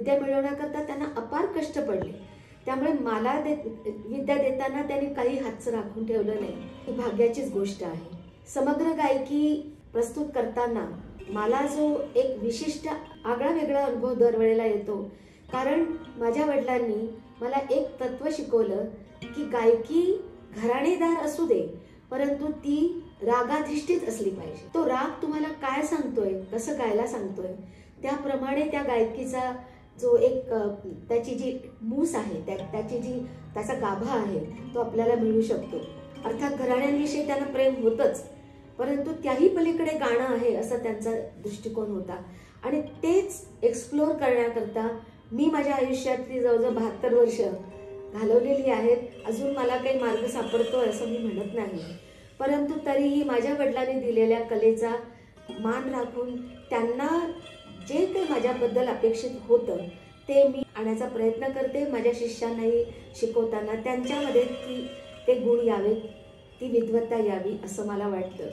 विद्या मिळवण्याकरता त्यांना अपार कष्ट पडले. त्यामुळे मला विद्या देताना त्यांनी काही हातचं राखून ठेवलं नाही. ही भाग्याचीच गोष्ट आहे. समग्र गायकी प्रस्तुत करताना मला जो एक विशिष्ट आगळा वेगळा अनुभव दरवेळेला येतो, कारण माझ्या वडिलांनी मला एक तत्व शिकवलं की गायकी घराणेदार असू दे, परंतु ती रागाधिष्ठित असली पाहिजे. तो राग तुम्हाला काय सांगतोय, कसं गायला सांगतोय, त्याप्रमाणे त्या गायकीचा जो एक त्याची जी मूस आहे, त्याचा गाभा आहे, तो आपल्याला मिळू शकतो. अर्थात घराण्यांविषयी त्यांना प्रेम होतच, परंतु त्याही पलीकडे गाणं आहे असा त्यांचा दृष्टिकोन होता. आणि तेच एक्सप्लोर करण्याकरता मी माझ्या आयुष्यातली जवळजवळ 72 वर्ष घालवलेली आहेत. अजून मला काही मार्ग सापडतोय असं मी म्हणत नाही, परंतु तरीही माझ्या वडिलांनी दिलेल्या कलेचा मान राखून त्यांना जे काही माझ्याबद्दल अपेक्षित होतं ते मी आणण्याचा प्रयत्न करते. माझ्या शिष्यांनाही शिकवताना त्यांच्यामध्ये ते गुण यावेत, ती विद्वत्ता यावी असं मला वाटतं.